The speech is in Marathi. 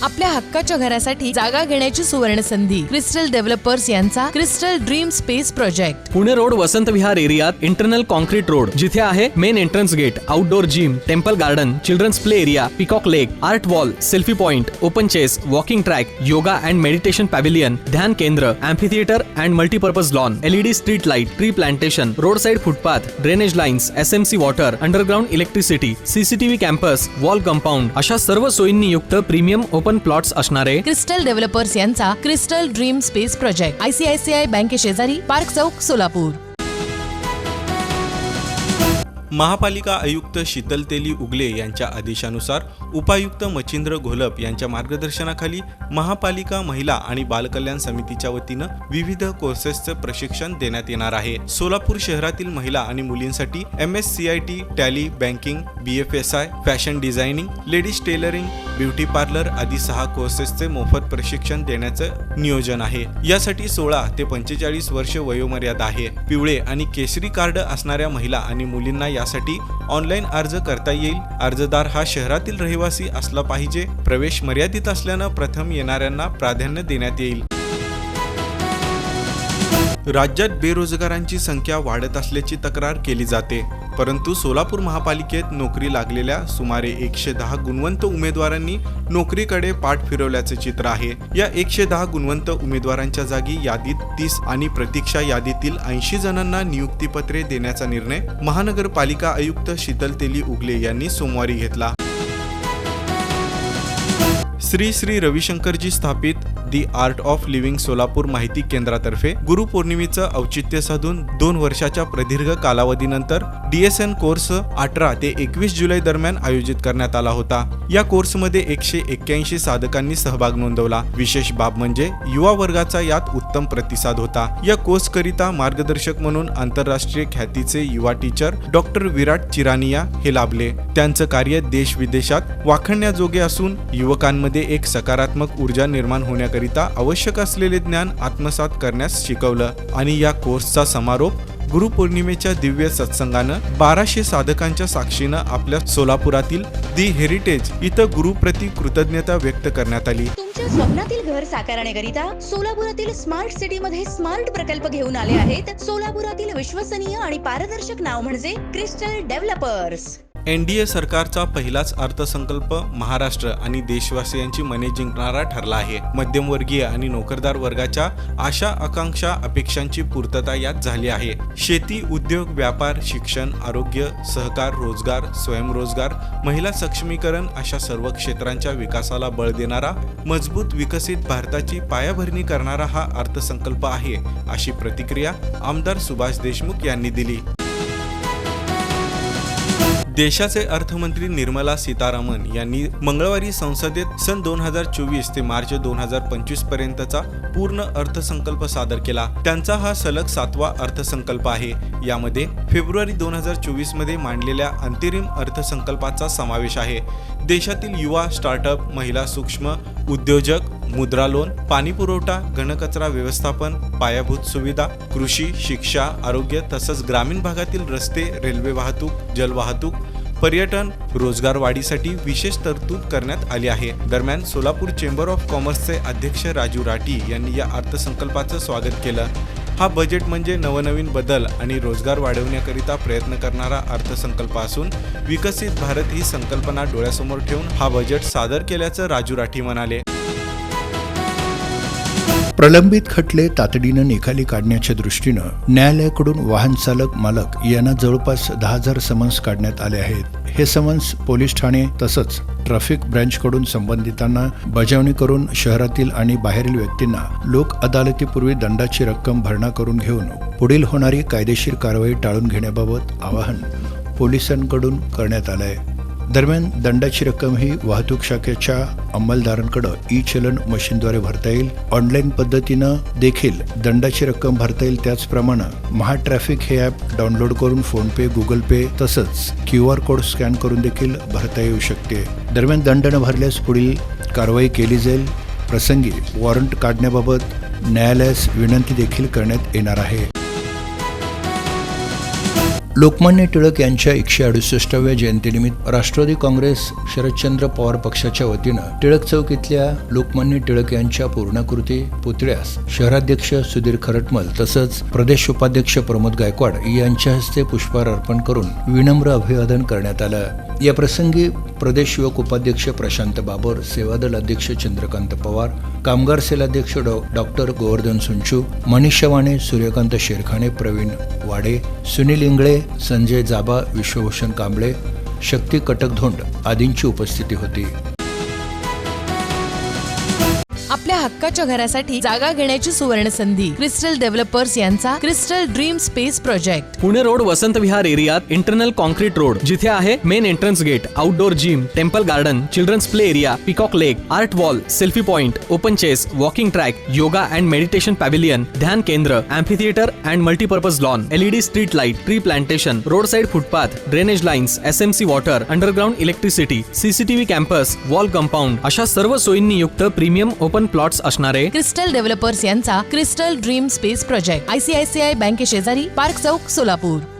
आपल्या हक्काच्या घरासाठी जागा घेण्याची सुवर्ण संधी. क्रिस्टल डेव्हलपर्स यांचा Crystal Dream Space project. Pune road Vasant Vihar एरियात इंटरनल कॉन्क्रीट रोड, जिथे आहे main entrance gate, outdoor gym, temple garden, children's play area, peacock lake, art wall, selfie point, open chess, walking track, yoga and meditation pavilion, ध्यान केंद्र, amphitheatre and multipurpose lawn, LED street light, tree plantation, road side footpath, drainage lines, SMC water, underground electricity, CCTV campus, wall compound अशा सर्व सोयींनी युक्त प्रीमियम ओपन प्लॉट्स असणारे क्रिस्टल डेव्हलपर्स यांचा Crystal Dream Space project. ICICI बँके शेजारी, पार्क चौक, सोलापूर. महापालिका आयुक्त शीतल तेली उगले यांच्या आदेशानुसार उपायुक्त मच्छिंद्र घोलप यांच्या मार्गदर्शनाखाली महापालिका महिला आणि बालकल्याण समितीच्या वतीनं विविध कोर्सेसचे प्रशिक्षण देण्यात येणार आहे. सोलापूर शहरातील महिला आणि मुलींसाठी MSCIT, tally, banking, BFSI, fashion designing, ladies tailoring, beauty parlour आदी 6 कोर्सेसचे मोफत प्रशिक्षण देण्याचं नियोजन आहे. यासाठी 16 ते 45 वर्ष वयोमर्यादा आहे. पिवळे आणि केशरी कार्ड असणाऱ्या महिला आणि मुलींना यासाठी ऑनलाईन अर्ज करता येईल. अर्जदार हा शहरातील रहिवासी असला पाहिजे. प्रवेश मर्यादित असल्यानं प्रथम येणाऱ्यांना प्राधान्य देण्यात येईल. राज्यात बेरोजगारांची संख्या वाढत असल्याची तक्रार केली जाते, परंतु सोलापूर महापालिकेत नोकरी लागलेल्या सुमारे 110 गुणवंत उमेदवारांनी नोकरीकडे पाठ फिरवल्याचे चित्र आहे. या 110 गुणवंत उमेदवारांच्या जागी यादीत 30 आणि प्रतीक्षा यादीतील 80 जणांना नियुक्तीपत्रे देण्याचा निर्णय महानगरपालिका आयुक्त शीतल तेली उगले यांनी सोमवारी घेतला. श्री श्री रविशंकरजी स्थापित दी आर्ट ऑफ लिव्हिंग सोलापूर माहिती केंद्रातर्फे गुरुपौर्णिमेचं औचित्य साधून 2 वर्षाच्या प्रदीर्घ कालावधीनंतर DSN कोर्स 18 ते 21 जुलै दरम्यान आयोजित करण्यात आला होता. या कोर्समध्ये 181 साधकांनी सहभाग नोंदवला. विशेष बाब म्हणजे युवा वर्गाचा यात उत्तम प्रतिसाद होता. या कोर्सकरिता मार्गदर्शक म्हणून आंतरराष्ट्रीय ख्यातीचे युवा टीचर डॉक्टर विराट चिरानिया हे लाभले. त्यांचं कार्य देश विदेशात वाखाणण्याजोगे असून युवकांमध्ये एक सकारात्मक ऊर्जा निर्माण होण्याकरिता आवश्यक असलेले ज्ञान आत्मसात करण्यास शिकवलं. आणि या कोर्सचा समारोप गुरुपौर्णिमेच्या दिव्य सत्संगानं 1200 साधकांच्या साक्षीनं आपल्या सोलापुरातील दी हेरिटेज इथं गुरुप्रती कृतज्ञता व्यक्त करण्यात आली. तुमच्या स्वप्नातील घर साकारण्याकरिता सोलापुरातील स्मार्ट सिटी मध्ये स्मार्ट प्रकल्प घेऊन आले आहेत. सोलापुरातील विश्वसनीय आणि पारदर्शक नाव म्हणजे क्रिस्टल डेव्हलपर्स. NDA सरकारचा पहिलाच अर्थसंकल्प महाराष्ट्र आणि देशवासियांची मने जिंकणारा ठरला आहे. मध्यमवर्गीय आणि नोकरदार वर्गाच्या आशा, आकांक्षा, अपेक्षांची पूर्तता यात झाली आहे. शेती, उद्योग, व्यापार, शिक्षण, आरोग्य, सहकार, रोजगार, स्वयंरोजगार, महिला सक्षमीकरण अशा सर्व क्षेत्रांच्या विकासाला बळ देणारा, मजबूत विकसित भारताची पायाभरणी करणारा हा अर्थसंकल्प आहे, अशी प्रतिक्रिया आमदार सुभाष देशमुख यांनी दिली. देशाचे अर्थमंत्री निर्मला सीतारामन यांनी मंगळवारी संसदेत सन 2024 ते मार्च 2025 पर्यंतचा पूर्ण अर्थसंकल्प सादर केला. त्यांचा हा सलग 7वा अर्थसंकल्प आहे. यामध्ये फेब्रुवारी 2024 मध्ये मांडलेल्या अंतरिम अर्थसंकल्पाचा समावेश आहे. देशातील युवा, स्टार्टअप, महिला सूक्ष्म उद्योजक, मुद्रा लोन, पाणी पुरवठा, घनकचरा व्यवस्थापन, पायाभूत सुविधा, कृषी, शिक्षा, आरोग्य तसंच ग्रामीण भागातील रस्ते, रेल्वे वाहतूक, जलवाहतूक, पर्यटन, रोजगार वाढीसाठी विशेष तरतूद करण्यात आली आहे. दरम्यान सोलापूर चेंबर ऑफ कॉमर्सचे अध्यक्ष राजू राठी यांनी या अर्थसंकल्पाचं स्वागत केलं. हा बजेट म्हणजे नवनवीन बदल आणि रोजगार वाढवण्याकरिता प्रयत्न करणारा अर्थसंकल्प असून विकसित भारत ही संकल्पना डोळ्यासमोर ठेवून हा बजेट सादर केल्याचं राजू राठी म्हणाले. प्रलंबित खटले तातडीनं निकाली काढण्याच्या दृष्टीनं न्यायालयाकडून वाहन चालक मालक यांना जवळपास 10,000 समन्स काढण्यात आले आहेत. हे समन्स पोलीस ठाणे तसंच ट्रॅफिक ब्रँचकडून संबंधितांना बजावणी करून शहरातील आणि बाहेरील व्यक्तींना लोक अदालतीपूर्वी दंडाची रक्कम भरणा करून घेऊन पुढील होणारी कायदेशीर कारवाई टाळून घेण्याबाबत आवाहन पोलिसांकडून करण्यात आलं आहे. दरम्यान दंडाची रक्कम ही वाहतूक शाखेच्या अंमलदारांकडे ई-चलन मशीनद्वारे भरता येईल. ऑनलाईन पद्धतीनं देखील दंडाची रक्कम भरता येईल. त्याचप्रमाणे महाट्रॅफिक हे ॲप डाउनलोड करून फोनपे, गुगल पे तसंच QR कोड स्कॅन करून देखील भरता येऊ शकते. दरम्यान दंड न भरल्यास पुढील कारवाई केली जाईल. प्रसंगी वॉरंट काढण्याबाबत न्यायालयास विनंती देखील करण्यात येणार आहे. लोकमान्य टिळक यांच्या 168व्या जयंतीनिमित्त राष्ट्रवादी काँग्रेस शरदचंद्र पवार पक्षाच्या वतीनं टिळक चौक इथल्या लोकमान्य टिळक यांच्या पूर्णाकृती पुतळ्यास शहराध्यक्ष सुधीर खरटमल तसंच प्रदेश उपाध्यक्ष प्रमोद गायकवाड यांच्या हस्ते पुष्पहार अर्पण करून विनम्र अभिवादन करण्यात आलं। या प्रसंगी प्रदेश युवक उपाध्यक्ष प्रशांत बाबर, सेवादल अध्यक्ष चंद्रकांत पवार, कामगार सेल अध्यक्ष डॉक्टर गोवर्धन सुंचू, मनीष चव्हाणे, सूर्यकांत शेरखाने, प्रवीण वाडे, सुनील इंगळे, संजय जाबा, विश्वभूषण कांबळे, शक्ती कटकधोंड आदींची उपस्थिती होती। आपल्या हक्काच्या घरासाठी जागा घेण्याची सुवर्ण संधी क्रिस्टल डेव्हलपर्स यांचा Crystal Dream Space project. Pune road Vasant Vihar एरियात इंटरनल कॉन्क्रीट रोड, जिथे आहे main entrance gate, outdoor gym, temple garden, children's play area, peacock lake, art wall, selfie point, open chess, walking track, yoga and meditation pavilion, ध्यान केंद्र, amphitheatre and multipurpose lawn, LED street light, tree plantation, road side footpath, drainage lines, SMC water, underground electricity, CCTV campus, wall compound अशा सर्व सोयींनी युक्त प्रीमियम ओपन प्लॉट्स असणारे क्रिस्टल डेव्हलपर्स यांचा Crystal Dream Space project ICICI बँके शेजारी, पार्क चौक, सोलापूर।